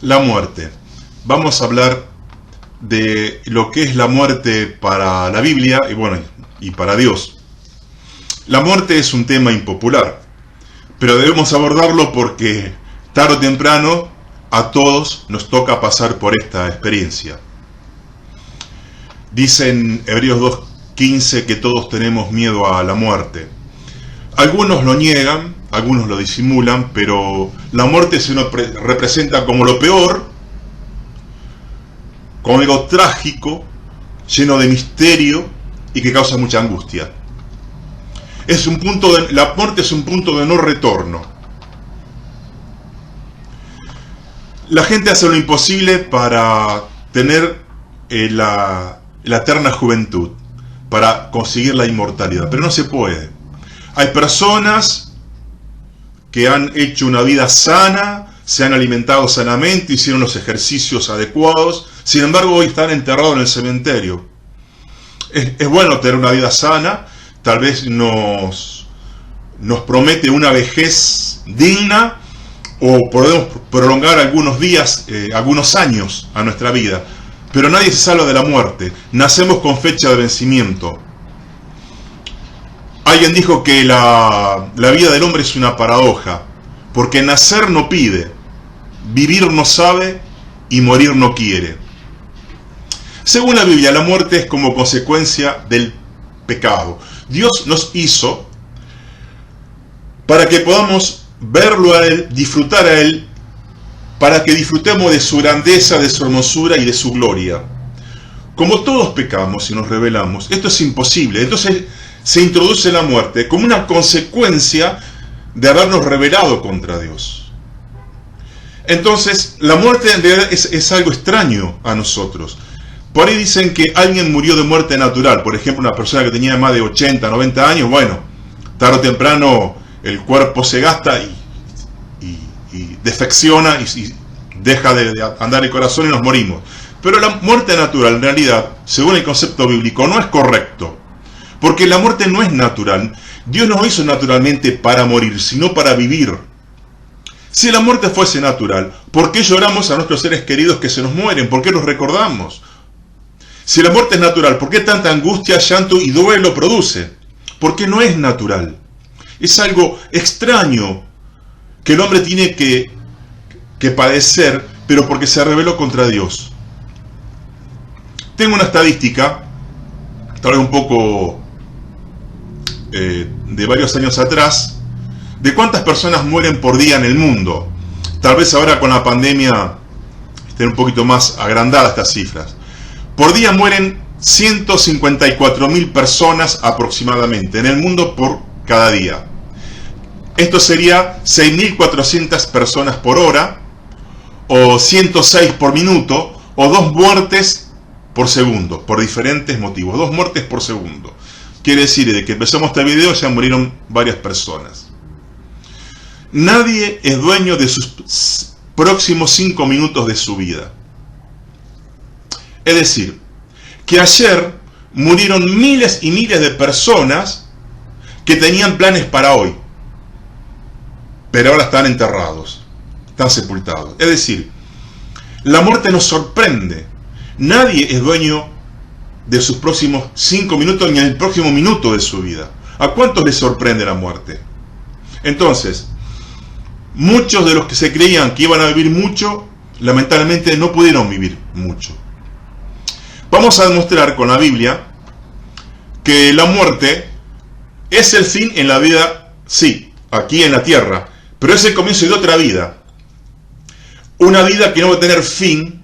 La muerte. Vamos a hablar de lo que es la muerte para la Biblia y para Dios. La muerte es un tema impopular, pero debemos abordarlo porque tarde o temprano a todos nos toca pasar por esta experiencia. Dice en Hebreos 2:15 que todos tenemos miedo a la muerte. Algunos lo niegan, algunos lo disimulan, pero la muerte se nos representa como lo peor, como algo trágico, lleno de misterio y que causa mucha angustia. La muerte es un punto de no retorno. La gente hace lo imposible para tener la eterna juventud, para conseguir la inmortalidad, pero no se puede. Hay personas que han hecho una vida sana, se han alimentado sanamente, hicieron los ejercicios adecuados, sin embargo hoy están enterrados en el cementerio. Es bueno tener una vida sana, tal vez nos promete una vejez digna, o podemos prolongar algunos días, algunos años a nuestra vida, pero nadie se salva de la muerte. Nacemos con fecha de vencimiento. Alguien dijo que la vida del hombre es una paradoja, porque nacer no pide, vivir no sabe y morir no quiere. Según la Biblia, la muerte es como consecuencia del pecado. Dios nos hizo para que podamos verlo a Él, disfrutar a Él, para que disfrutemos de su grandeza, de su hermosura y de su gloria. Como todos pecamos y nos rebelamos, esto es imposible. Entonces se introduce la muerte como una consecuencia de habernos rebelado contra Dios. Entonces la muerte en realidad es algo extraño a nosotros. Por ahí dicen que alguien murió de muerte natural. Por ejemplo, una persona que tenía más de 80, 90 años, tarde o temprano el cuerpo se gasta y defecciona y deja de andar el corazón y nos morimos. Pero la muerte natural, en realidad, según el concepto bíblico, no es correcto. Porque la muerte no es natural. Dios no nos hizo naturalmente para morir, sino para vivir. Si la muerte fuese natural, ¿por qué lloramos a nuestros seres queridos que se nos mueren? ¿Por qué los recordamos? Si la muerte es natural, ¿por qué tanta angustia, llanto y duelo produce? Porque no es natural. Es algo extraño que el hombre tiene que padecer, pero porque se rebeló contra Dios. Tengo una estadística, tal vez un poco de varios años atrás, de cuántas personas mueren por día en el mundo. Tal vez ahora con la pandemia estén un poquito más agrandadas estas cifras. Por día mueren 154.000 personas aproximadamente en el mundo por cada día. Esto sería 6.400 personas por hora, o 106 por minuto, o 2 muertes por segundo, por diferentes motivos. 2 muertes por segundo. Quiere decir, desde que empezamos este video ya murieron varias personas. Nadie es dueño de sus próximos 5 minutos de su vida. Es decir, que ayer murieron miles y miles de personas que tenían planes para hoy, pero ahora están enterrados, están sepultados. Es decir, la muerte nos sorprende. Nadie es dueño de sus próximos 5 minutos ni el próximo minuto de su vida. ¿A cuántos les sorprende la muerte? Entonces, muchos de los que se creían que iban a vivir mucho, lamentablemente no pudieron vivir mucho. Vamos a demostrar con la Biblia que la muerte es el fin en la vida, sí, aquí en la tierra, pero es el comienzo de otra vida. Una vida que no va a tener fin.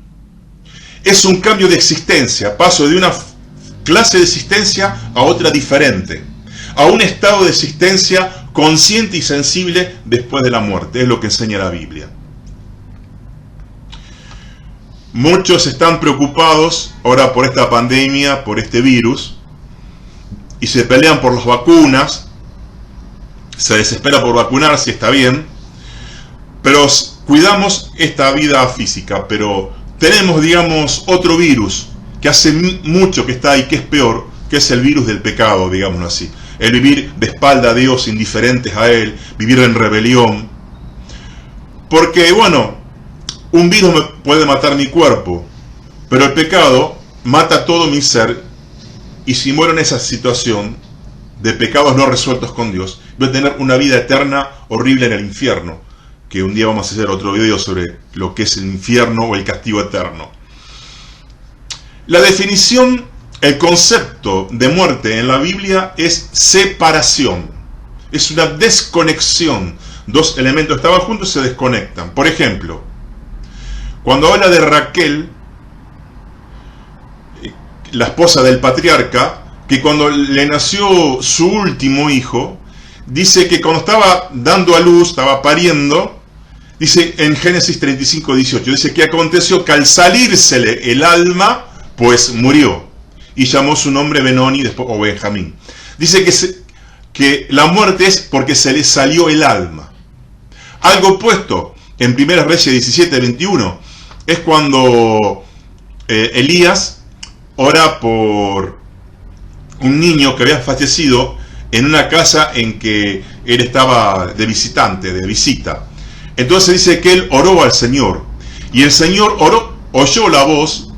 Es un cambio de existencia. Paso de una clase de existencia a otra diferente. A un estado de existencia consciente y sensible después de la muerte. Es lo que enseña la Biblia. Muchos están preocupados ahora por esta pandemia, por este virus, y se pelean por las vacunas. Se desespera por vacunarse, está bien, pero cuidamos esta vida física. Pero tenemos, digamos, otro virus que hace mucho que está ahí, que es peor, que es el virus del pecado, digámoslo así. El vivir de espalda a Dios, indiferentes a Él, vivir en rebelión. Porque, un virus puede matar mi cuerpo, pero el pecado mata todo mi ser, y si muero en esa situación de pecados no resueltos con Dios, voy a tener una vida eterna horrible en el infierno, que un día vamos a hacer otro video sobre lo que es el infierno o el castigo eterno. La definición, el concepto de muerte en la Biblia es separación, es una desconexión. Dos elementos estaban juntos, se desconectan. Por ejemplo, cuando habla de Raquel, la esposa del patriarca, que cuando le nació su último hijo, dice que cuando estaba dando a luz, estaba pariendo, dice en Génesis 35:18, dice que aconteció que al salírsele el alma, pues murió, y llamó su nombre Benoni, después, o Benjamín. Dice que la muerte es porque se le salió el alma. Algo opuesto, en 1 Reyes 17:21, es cuando Elías ora por un niño que había fallecido en una casa en que él estaba de visitante, de visita. Entonces dice que él oró al Señor, y el Señor oyó la voz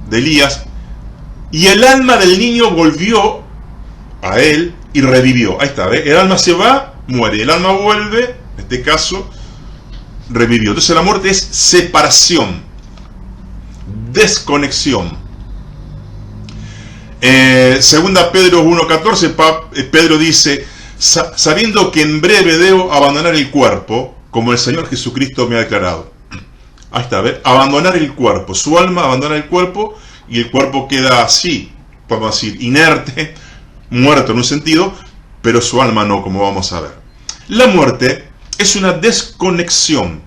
de Elías, y el alma del niño volvió a él y revivió. Ahí está, ¿ves? El alma se va, muere, el alma vuelve, en este caso, revivió. Entonces la muerte es separación, desconexión. Segunda Pedro 1:14, Pedro dice, sabiendo que en breve debo abandonar el cuerpo, como el Señor Jesucristo me ha declarado. Ahí está, ¿ves? Abandonar el cuerpo, su alma abandona el cuerpo, y el cuerpo queda así, podemos decir, inerte, muerto en un sentido, pero su alma no, como vamos a ver. La muerte es una desconexión.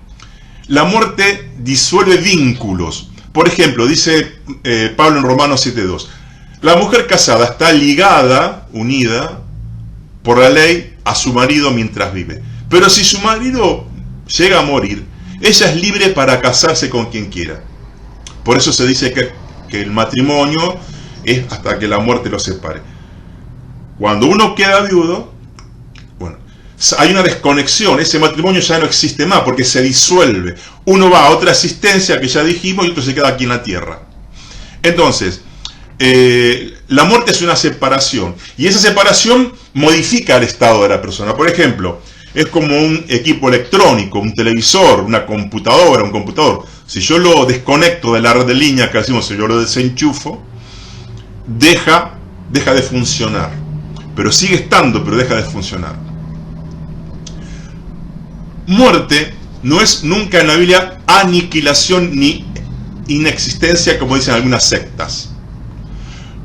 La muerte disuelve vínculos. Por ejemplo, dice Pablo en Romanos 7:2, la mujer casada está ligada, unida, por la ley a su marido mientras vive. Pero si su marido llega a morir, ella es libre para casarse con quien quiera. Por eso se dice que el matrimonio es hasta que la muerte los separe. Cuando uno queda viudo, bueno, hay una desconexión, ese matrimonio ya no existe más porque se disuelve. Uno va a otra existencia que ya dijimos y otro se queda aquí en la tierra. Entonces, la muerte es una separación, y esa separación modifica el estado de la persona. Por ejemplo, es como un equipo electrónico, un televisor, una computadora, un computador. Si yo lo desconecto de la red de línea, que decimos, si yo lo desenchufo, deja de funcionar. Pero sigue estando, pero deja de funcionar. Muerte no es nunca en la Biblia aniquilación ni inexistencia, como dicen algunas sectas.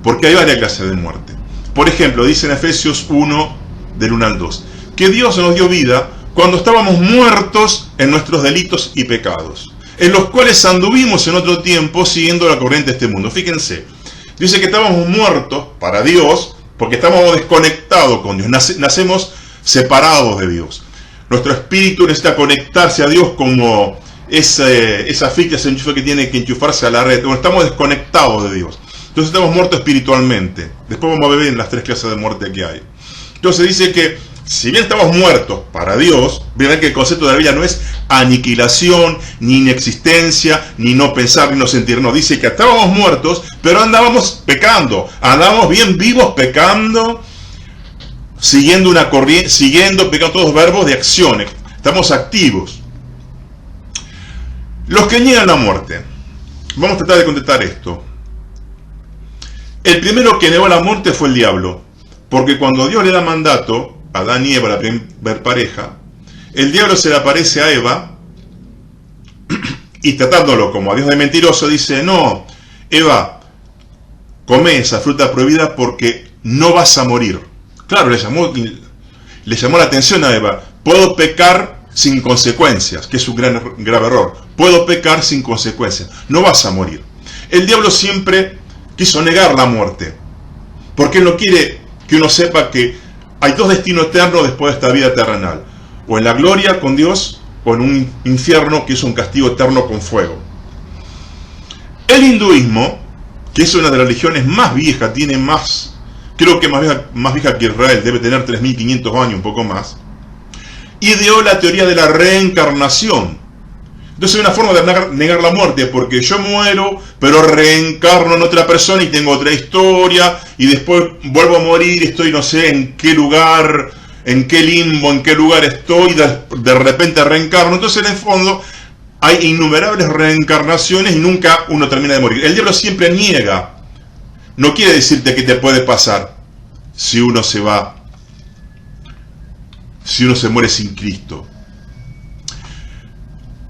Porque hay varias clases de muerte. Por ejemplo, dice en Efesios 1, del 1 al 2, que Dios nos dio vida cuando estábamos muertos en nuestros delitos y pecados, en los cuales anduvimos en otro tiempo siguiendo la corriente de este mundo. Fíjense, dice que estábamos muertos para Dios porque estábamos desconectados con Dios, nacemos separados de Dios. Nuestro espíritu necesita conectarse a Dios como esa ficha, ese enchufe que tiene que enchufarse a la red. Bueno, estamos desconectados de Dios. Entonces estamos muertos espiritualmente. Después vamos a ver en las tres clases de muerte que hay. Entonces dice que si bien estamos muertos para Dios, verán que el concepto de la Biblia no es aniquilación, ni inexistencia, ni no pensar, ni no sentir. No, dice que estábamos muertos, pero andábamos pecando. Andábamos bien vivos pecando, siguiendo una corriente, pecando, todos verbos de acción. Estamos activos. Los que niegan la muerte. Vamos a tratar de contestar esto. El primero que negó la muerte fue el diablo, porque cuando Dios le da mandato a Adán y Eva, la primera pareja, el diablo se le aparece a Eva y tratándolo como a Dios de mentiroso, dice, no, Eva, come esa fruta prohibida porque no vas a morir. Claro, le llamó la atención a Eva, puedo pecar sin consecuencias, que es un grave error, puedo pecar sin consecuencias, no vas a morir. El diablo siempre quiso negar la muerte, porque él no quiere que uno sepa que hay dos destinos eternos después de esta vida terrenal, o en la gloria con Dios, o en un infierno que es un castigo eterno con fuego. El hinduismo, que es una de las religiones más viejas, tiene más, creo que más vieja que Israel, debe tener 3.500 años, un poco más, ideó la teoría de la reencarnación, Entonces hay una forma de negar la muerte, porque yo muero, pero reencarno en otra persona y tengo otra historia, y después vuelvo a morir, estoy no sé en qué lugar, en qué limbo, en qué lugar estoy, de repente reencarno. Entonces en el fondo hay innumerables reencarnaciones y nunca uno termina de morir. El diablo siempre niega. No quiere decirte qué te puede pasar si uno se va, si uno se muere sin Cristo.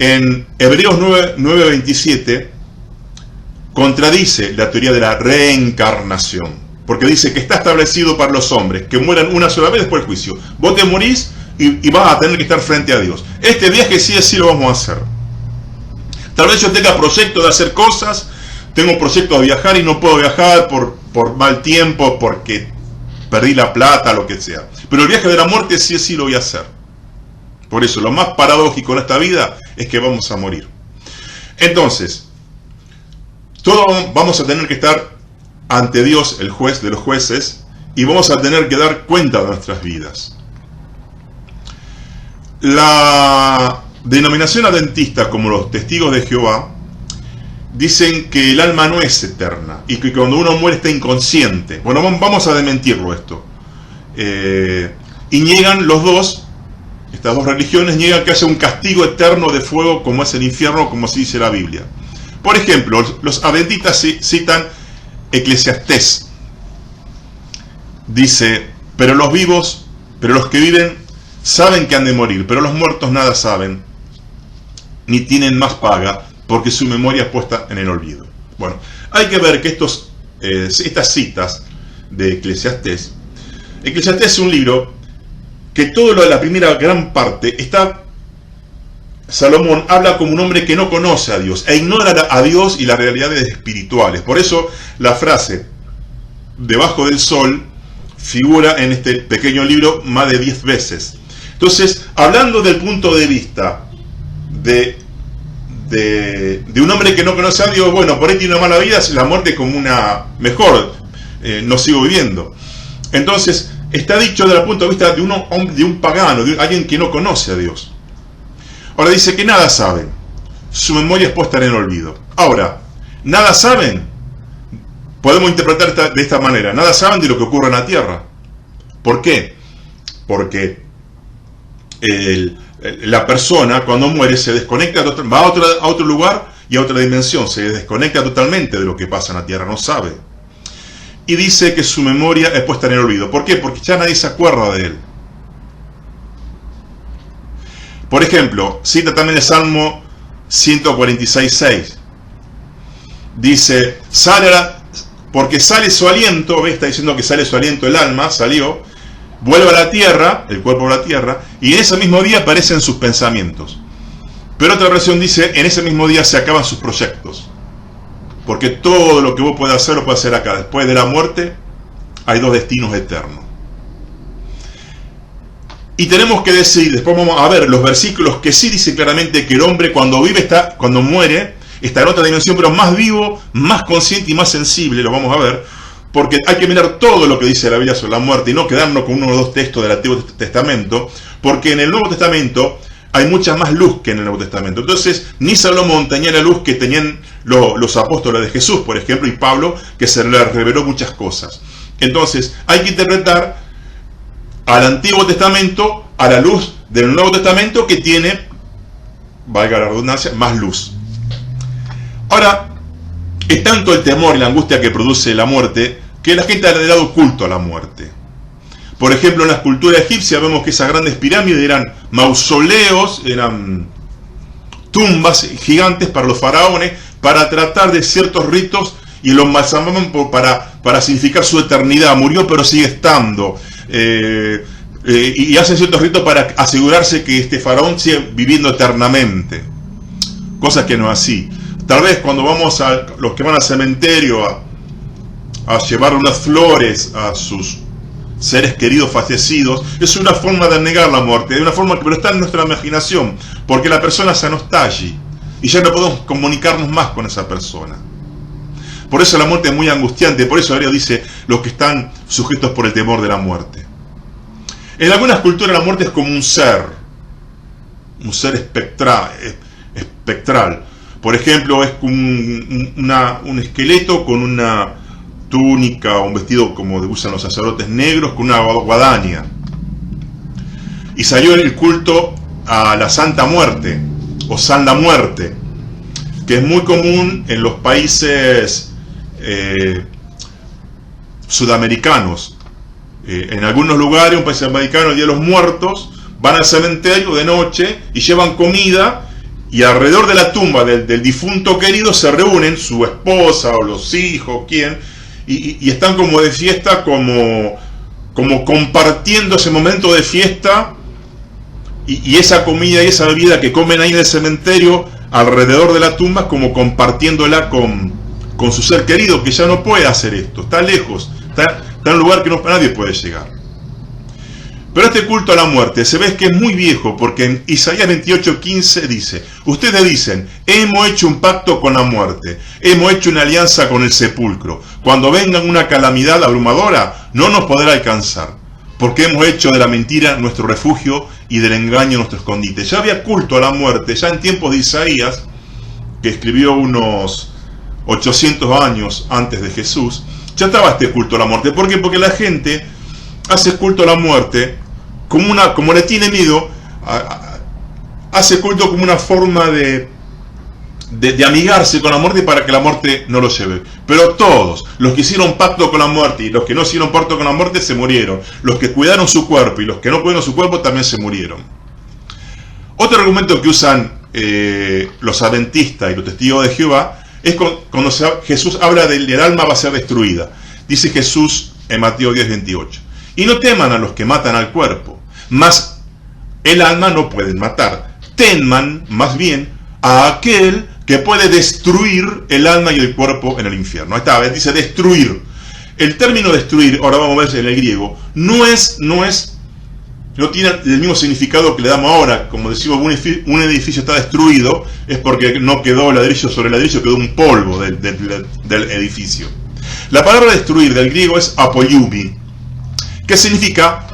En Hebreos 9:27 contradice la teoría de la reencarnación, porque dice que está establecido para los hombres que mueran una sola vez después del juicio. Vos te morís y vas a tener que estar frente a Dios. Este viaje sí o sí lo vamos a hacer. Tal vez yo tenga proyecto de hacer cosas, tengo proyecto de viajar y no puedo viajar por mal tiempo, porque perdí la plata, lo que sea. Pero el viaje de la muerte sí o sí lo voy a hacer. Por eso, lo más paradójico en esta vida es que vamos a morir. Entonces, todos vamos a tener que estar ante Dios, el juez de los jueces, y vamos a tener que dar cuenta de nuestras vidas. La denominación adventista, como los testigos de Jehová, dicen que el alma no es eterna y que cuando uno muere está inconsciente. Bueno, vamos a desmentirlo esto. Y niegan los dos. Estas dos religiones niegan que haya un castigo eterno de fuego como es el infierno, como se dice la Biblia. Por ejemplo, los adventistas citan Eclesiastés. Dice, pero los que viven saben que han de morir, pero los muertos nada saben, ni tienen más paga, porque su memoria es puesta en el olvido. Bueno, hay que ver que estas citas de Eclesiastés es un libro que todo lo de la primera gran parte Salomón habla como un hombre que no conoce a Dios e ignora a Dios y las realidades espirituales. Por eso la frase debajo del sol figura en este pequeño libro más de 10 veces. Entonces, hablando del punto de vista de un hombre que no conoce a Dios, bueno, por ahí tiene una mala vida, la muerte como una mejor, no sigo viviendo. Entonces, está dicho desde el punto de vista de un pagano, de alguien que no conoce a Dios. Ahora dice que nada saben, su memoria es puesta en el olvido. Ahora, nada saben, podemos interpretar de esta manera, nada saben de lo que ocurre en la tierra. ¿Por qué? Porque la persona cuando muere se desconecta, va a otro lugar y a otra dimensión, se desconecta totalmente de lo que pasa en la tierra, no sabe. Y dice que su memoria es puesta en el olvido. ¿Por qué? Porque ya nadie se acuerda de él. Por ejemplo, cita también el Salmo 146:6. Dice, porque sale su aliento, ¿ves? Está diciendo que sale su aliento, el alma, salió, vuelve a la tierra, el cuerpo a la tierra, y en ese mismo día aparecen sus pensamientos. Pero otra versión dice, en ese mismo día se acaban sus proyectos. Porque todo lo que vos puedas hacer, lo puedes hacer acá. Después de la muerte, hay dos destinos eternos. Y tenemos que decir, después vamos a ver los versículos que sí dicen claramente que el hombre cuando muere, está en otra dimensión, pero más vivo, más consciente y más sensible, lo vamos a ver, porque hay que mirar todo lo que dice la Biblia sobre la muerte y no quedarnos con uno o dos textos del Antiguo Testamento, porque en el Nuevo Testamento hay mucha más luz que en el Nuevo Testamento. Entonces, ni Salomón tenía la luz que tenían los apóstoles de Jesús, por ejemplo, y Pablo, que se le reveló muchas cosas. Entonces, hay que interpretar al Antiguo Testamento a la luz del Nuevo Testamento, que tiene, valga la redundancia, más luz. Ahora, es tanto el temor y la angustia que produce la muerte, que la gente le ha dado culto a la muerte. Por ejemplo, en la escultura egipcia vemos que esas grandes pirámides eran mausoleos, eran tumbas gigantes para los faraones, para tratar de ciertos ritos, y los embalsamaban para significar su eternidad. Murió pero sigue estando. Y hacen ciertos ritos para asegurarse que este faraón sigue viviendo eternamente. Cosa que no es así. Tal vez cuando vamos a los que van al cementerio a llevar unas flores a sus seres queridos fallecidos, es una forma de negar la muerte, es una forma que pero está en nuestra imaginación, porque la persona ya no está allí y ya no podemos comunicarnos más con esa persona. Por eso la muerte es muy angustiante, por eso Hebreo dice los que están sujetos por el temor de la muerte. En algunas culturas la muerte es como un ser espectral, espectral. Por ejemplo, es un esqueleto con una túnica o un vestido como usan los sacerdotes negros, con una guadaña. Y salió el culto a la Santa Muerte, o Santa Muerte, que es muy común en los países sudamericanos. En algunos lugares, un país sudamericano, el Día de los Muertos, van al cementerio de noche y llevan comida, y alrededor de la tumba del difunto querido se reúnen su esposa o los hijos, quién, y están como de fiesta, como compartiendo ese momento de fiesta, y esa comida y esa bebida que comen ahí en el cementerio alrededor de la tumba, como compartiéndola con su ser querido, que ya no puede hacer esto, está lejos, está en un lugar que nadie puede llegar. Pero este culto a la muerte se ve que es muy viejo, porque en Isaías 28:15 dice: ustedes dicen, hemos hecho un pacto con la muerte, hemos hecho una alianza con el sepulcro. Cuando venga una calamidad abrumadora, no nos podrá alcanzar, porque hemos hecho de la mentira nuestro refugio y del engaño nuestro escondite. Ya había culto a la muerte, ya en tiempos de Isaías, que escribió unos 800 años antes de Jesús, ya estaba este culto a la muerte. ¿Por qué? Porque la gente hace culto a la muerte como le tiene miedo, hace culto como una forma de amigarse con la muerte para que la muerte no lo lleve. Pero todos, los que hicieron pacto con la muerte y los que no hicieron pacto con la muerte, se murieron. Los que cuidaron su cuerpo y los que no cuidaron su cuerpo también se murieron. Otro argumento que usan los adventistas y los testigos de Jehová es cuando Jesús habla del alma va a ser destruida. Dice Jesús en Mateo 10:28: y no teman a los que matan al cuerpo, mas el alma no pueden matar. Teman más bien a aquel que puede destruir el alma y el cuerpo en el infierno. Ahí está, dice destruir. El término destruir, ahora vamos a ver en el griego, no tiene el mismo significado que le damos ahora. Como decimos, un edificio está destruido, es porque no quedó ladrillo sobre ladrillo, quedó un polvo del edificio. La palabra destruir del griego es apoiumi, que significa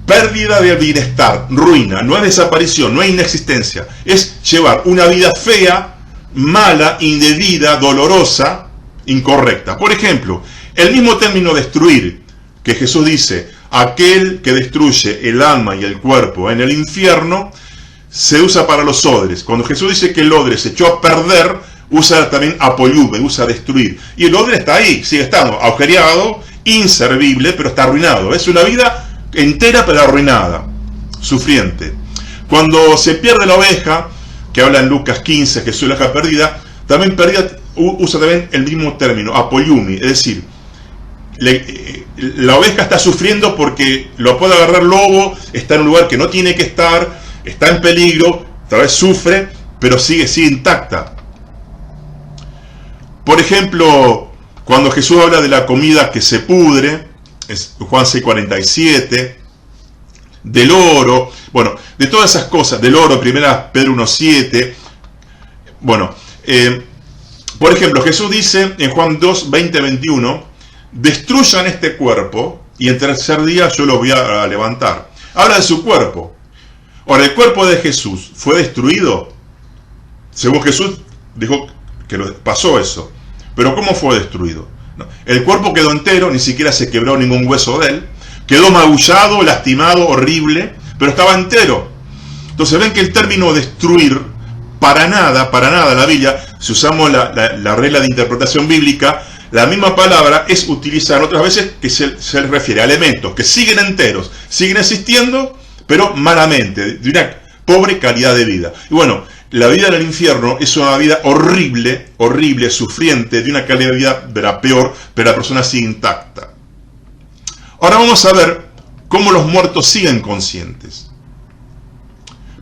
pérdida del bienestar, ruina. No es desaparición, no es inexistencia, es llevar una vida fea, mala, indebida, dolorosa, incorrecta. Por ejemplo, el mismo término destruir, que Jesús dice, aquel que destruye el alma y el cuerpo en el infierno, se usa para los odres. Cuando Jesús dice que el odre se echó a perder, usa también apoiume, usa destruir. Y el odre está ahí, sigue estando agujereado, inservible, pero está arruinado. Es una vida entera pero arruinada, sufriente. Cuando se pierde la oveja, que habla en Lucas 15, Jesús la oveja perdida, también usa también el mismo término, apoiumi, es decir, la oveja está sufriendo porque lo puede agarrar lobo, está en un lugar que no tiene que estar, está en peligro, tal vez sufre, pero sigue intacta. Por ejemplo, cuando Jesús habla de la comida que se pudre, es Juan 6:47, del oro, bueno, de todas esas cosas, del oro, 1 Pedro 1:7, bueno, por ejemplo, Jesús dice en Juan 2:20-21, destruyan este cuerpo y en tercer día yo lo voy a levantar. Habla de su cuerpo. Ahora, el cuerpo de Jesús fue destruido. Según Jesús dijo que pasó eso. Pero ¿cómo fue destruido? No. El cuerpo quedó entero, ni siquiera se quebró ningún hueso de él. Quedó magullado, lastimado, horrible, pero estaba entero. Entonces ven que el término destruir, para nada en la Biblia, si usamos la regla de interpretación bíblica, la misma palabra es utilizada otras veces que se refiere a elementos que siguen enteros, siguen existiendo, pero malamente, de una pobre calidad de vida. Y bueno, la vida en el infierno es una vida horrible, sufriente, de una calidad de vida de la peor, pero la persona sigue intacta. Ahora vamos a ver cómo los muertos siguen conscientes.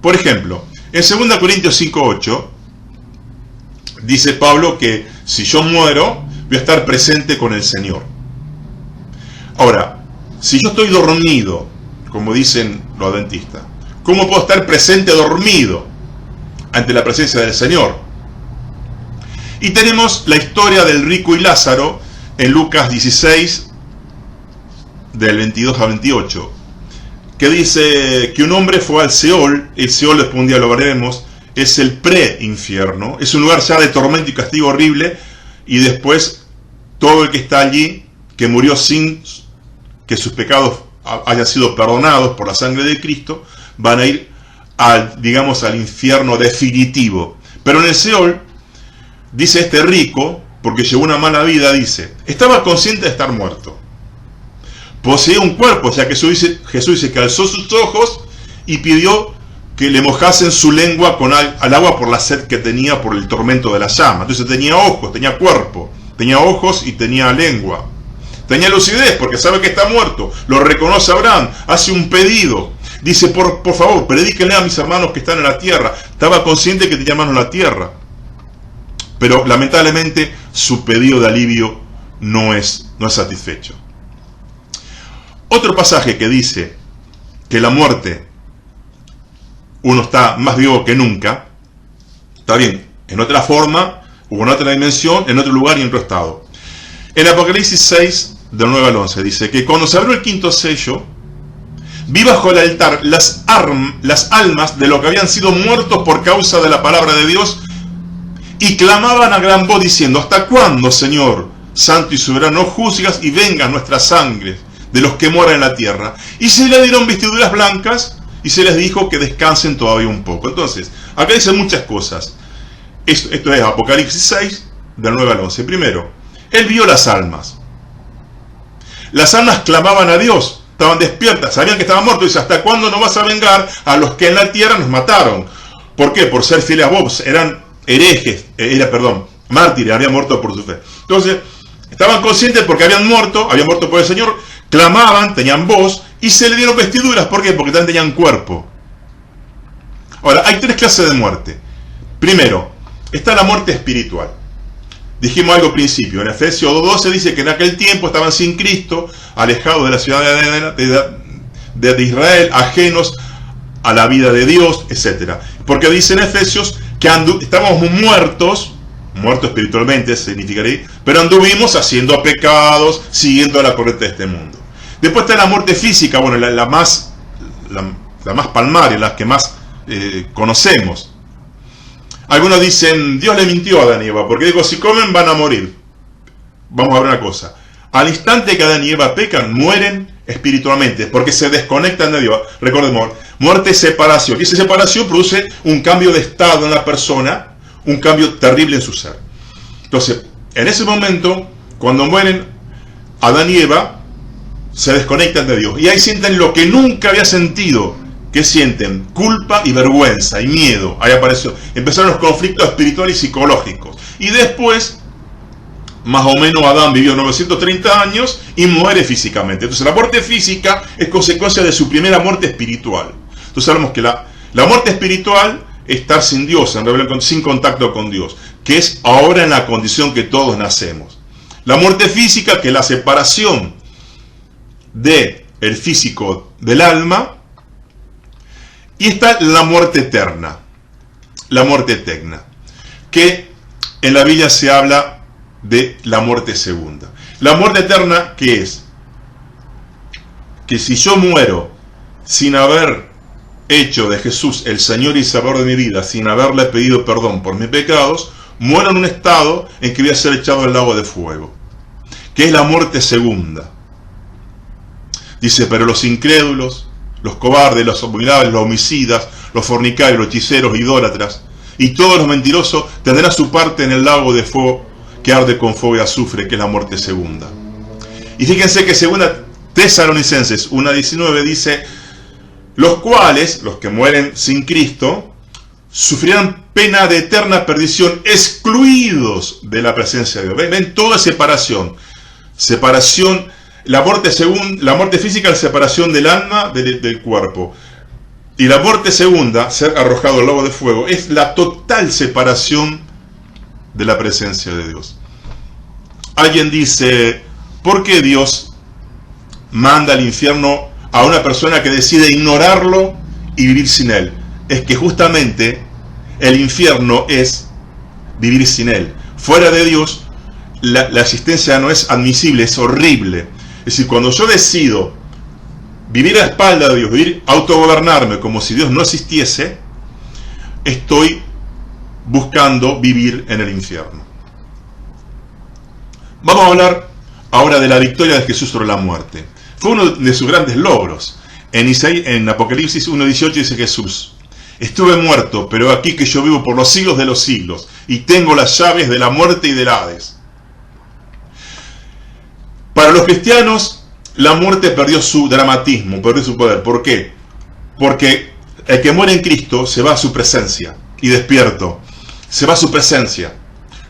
Por ejemplo, en 2 Corintios 5:8, dice Pablo que si yo muero, voy a estar presente con el Señor. Ahora, si yo estoy dormido, como dicen los adventistas, ¿cómo puedo estar presente dormido ante la presencia del Señor? Y tenemos la historia del rico y Lázaro en Lucas 16, del 22 al 28, que dice que un hombre fue al Seol, el Seol después un día lo veremos, es el pre-infierno, es un lugar ya de tormento y castigo horrible, y después todo el que está allí, que murió sin que sus pecados hayan sido perdonados por la sangre de Cristo, van a ir al infierno definitivo. Pero en el Seol, dice este rico, porque llevó una mala vida, dice, estaba consciente de estar muerto. Poseía un cuerpo, ya que Jesús dice que alzó sus ojos y pidió que le mojasen su lengua al agua por la sed que tenía por el tormento de la llama. Entonces tenía ojos, tenía cuerpo, tenía ojos y tenía lengua. Tenía lucidez porque sabe que está muerto, lo reconoce Abraham, hace un pedido. Dice, por favor, predíquenle a mis hermanos que están en la tierra. Estaba consciente que tenía manos en la tierra. Pero lamentablemente su pedido de alivio no es satisfecho. Otro pasaje que dice que la muerte, uno está más vivo que nunca, está bien, en otra forma, o en otra dimensión, en otro lugar y en otro estado. En Apocalipsis 6, del 9 al 11, dice que cuando se abrió el quinto sello, vi bajo el altar las almas de los que habían sido muertos por causa de la palabra de Dios, y clamaban a gran voz diciendo, ¿hasta cuándo, Señor, santo y soberano, juzgas y vengan nuestras sangres de los que moran en la tierra? Y se le dieron vestiduras blancas y se les dijo que descansen todavía un poco. Entonces, acá dicen muchas cosas. Esto es Apocalipsis 6, del 9 al 11. Primero, él vio las almas. Las almas clamaban a Dios, estaban despiertas, sabían que estaban muertos. Dice, ¿hasta cuándo no vas a vengar a los que en la tierra nos mataron? ¿Por qué? Por ser fieles a vos. Eran herejes, mártires, habían muerto por su fe. Entonces, estaban conscientes porque habían muerto por el Señor, clamaban, tenían voz, y se le dieron vestiduras. ¿Por qué? Porque también tenían cuerpo. Ahora, hay tres clases de muerte. Primero, está la muerte espiritual. Dijimos algo al principio, en Efesios 2:12 dice que en aquel tiempo estaban sin Cristo, alejados de la ciudad de Israel, ajenos a la vida de Dios, etc. Porque dice en Efesios que estábamos muertos espiritualmente significaría, pero anduvimos haciendo pecados, siguiendo la corriente de este mundo. Después está la muerte física, bueno, la más palmaria, la que más conocemos. Algunos dicen, Dios le mintió a Adán y Eva, porque dijo, si comen van a morir. Vamos a ver una cosa. Al instante que Adán y Eva pecan, mueren espiritualmente, porque se desconectan de Dios. Recordemos, muerte es separación. Y esa separación produce un cambio de estado en la persona, un cambio terrible en su ser. Entonces, en ese momento, cuando mueren Adán y Eva, se desconectan de Dios. Y ahí sienten lo que nunca había sentido. ¿Qué sienten? Culpa y vergüenza y miedo. Ahí apareció. Empezaron los conflictos espirituales y psicológicos. Y después, más o menos, Adán vivió 930 años y muere físicamente. Entonces la muerte física es consecuencia de su primera muerte espiritual. Entonces sabemos que la muerte espiritual es estar sin Dios, en rebelión, sin contacto con Dios, que es ahora en la condición que todos nacemos. La muerte física, que es la separación del físico del alma. Y está la muerte eterna, que en la Biblia se habla de la muerte segunda. La muerte eterna, ¿qué es? Que si yo muero sin haber hecho de Jesús el Señor y Salvador de mi vida, sin haberle pedido perdón por mis pecados, muero en un estado en que voy a ser echado al lago de fuego, que es la muerte segunda. Dice, pero los incrédulos, los cobardes, los abominables, los homicidas, los fornicarios, los hechiceros, idólatras y todos los mentirosos tendrán su parte en el lago de fuego que arde con fuego y azufre, que es la muerte segunda. Y fíjense que según Tesalonicenses 1:19 dice, los cuales, los que mueren sin Cristo, sufrirán pena de eterna perdición, excluidos de la presencia de Dios. ¿Ven? Toda separación. La muerte física, la separación del alma del cuerpo. Y la muerte segunda, ser arrojado al lago de fuego, es la total separación de la presencia de Dios. Alguien dice, ¿por qué Dios manda al infierno a una persona que decide ignorarlo y vivir sin él? Es que justamente el infierno es vivir sin él. Fuera de Dios, la existencia no es admisible, es horrible. Es decir, cuando yo decido vivir a la espalda de Dios, autogobernarme como si Dios no existiese, estoy buscando vivir en el infierno. Vamos a hablar ahora de la victoria de Jesús sobre la muerte. Fue uno de sus grandes logros. En Apocalipsis 1:18 dice Jesús: estuve muerto, pero aquí que yo vivo por los siglos de los siglos, y tengo las llaves de la muerte y del Hades. Para los cristianos, la muerte perdió su dramatismo, perdió su poder. ¿Por qué? Porque el que muere en Cristo se va a su presencia, y despierto, se va a su presencia.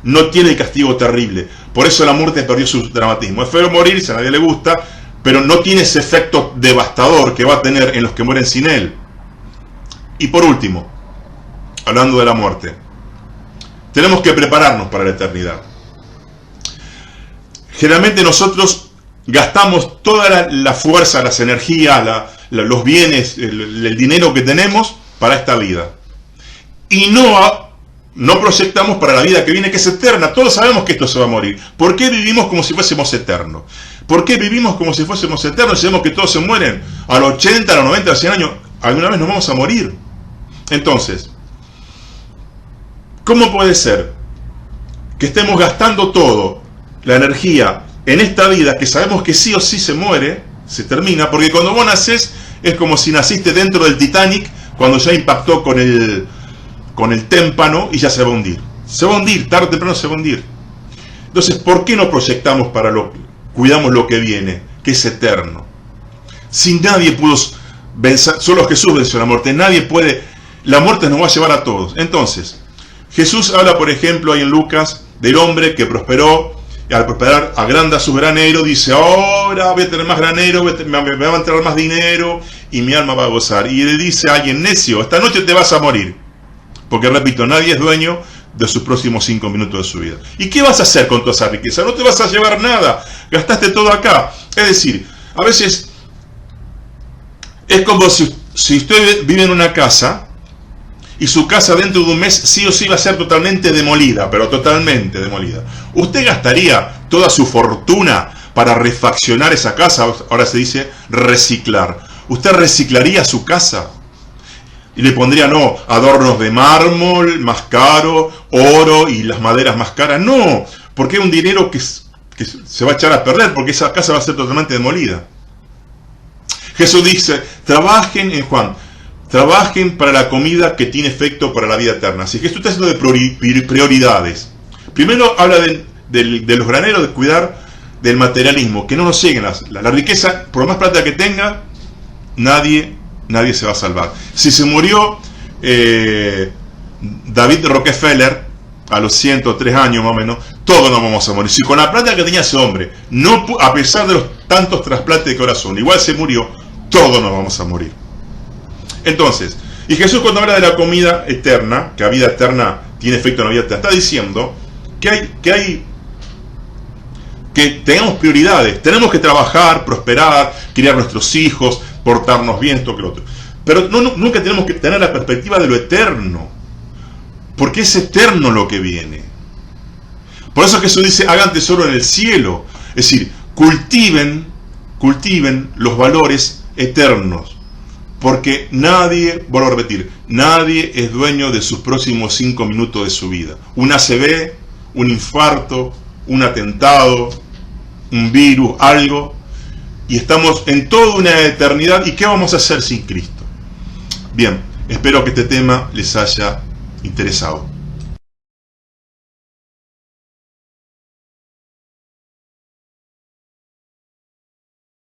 No tiene el castigo terrible. Por eso la muerte perdió su dramatismo. Es feo morirse, a nadie le gusta, pero no tiene ese efecto devastador que va a tener en los que mueren sin él. Y por último, hablando de la muerte, tenemos que prepararnos para la eternidad. Generalmente nosotros gastamos toda la fuerza, las energías, los bienes, el dinero que tenemos para esta vida. Y no proyectamos para la vida que viene, que es eterna. Todos sabemos que esto se va a morir. ¿Por qué vivimos como si fuésemos eternos? ¿Por qué vivimos como si fuésemos eternos? Sabemos que todos se mueren a los 80, a los 90, a los 100 años. Alguna vez nos vamos a morir. Entonces, ¿cómo puede ser que estemos gastando todo, la energía, en esta vida que sabemos que sí o sí se muere, se termina? Porque cuando vos nacés es como si naciste dentro del Titanic, cuando ya impactó con el témpano y ya se va a hundir. Se va a hundir, tarde o temprano se va a hundir. Entonces, ¿por qué no proyectamos cuidamos lo que viene, que es eterno? Si nadie pudo vencer, solo Jesús venció la muerte, nadie puede, la muerte nos va a llevar a todos. Entonces, Jesús habla, por ejemplo, ahí en Lucas, del hombre que prosperó, y al prosperar agranda su granero, dice: ahora voy a tener más granero, me va a entrar más dinero, y mi alma va a gozar. Y le dice a alguien: necio, esta noche te vas a morir. Porque, repito, nadie es dueño de sus próximos 5 minutos de su vida. ¿Y qué vas a hacer con toda esa riqueza? No te vas a llevar nada. Gastaste todo acá. Es decir, a veces es como si usted vive en una casa y su casa dentro de un mes sí o sí va a ser totalmente demolida, pero totalmente demolida. ¿Usted gastaría toda su fortuna para refaccionar esa casa? Ahora se dice reciclar. ¿Usted reciclaría su casa? Y le pondría, no, adornos de mármol más caro, oro y las maderas más caras. No, porque es un dinero que se va a echar a perder, porque esa casa va a ser totalmente demolida. Jesús dice: trabajen, en Juan, trabajen para la comida que tiene efecto para la vida eterna. Así que esto está haciendo de prioridades. Primero habla de los graneros, de cuidar del materialismo, que no nos lleguen la riqueza. Por más plata que tenga, nadie se va a salvar. Si se murió David Rockefeller a los 103 años más o menos, todos nos vamos a morir. Si con la plata que tenía ese hombre, a pesar de los tantos trasplantes de corazón, igual se murió, todos nos vamos a morir. Entonces, y Jesús, cuando habla de la comida eterna, que la vida eterna tiene efecto en la vida eterna, está diciendo que tengamos prioridades. Tenemos que trabajar, prosperar, criar nuestros hijos, portarnos bien, esto que lo otro. Pero nunca tenemos que tener la perspectiva de lo eterno, porque es eterno lo que viene. Por eso Jesús dice: hagan tesoro en el cielo. Es decir, cultiven los valores eternos, porque nadie, vuelvo a repetir, nadie es dueño de sus próximos 5 minutos de su vida. Un ACV, un infarto, un atentado, un virus, algo, y estamos en toda una eternidad. ¿Y qué vamos a hacer sin Cristo? Bien, espero que este tema les haya interesado.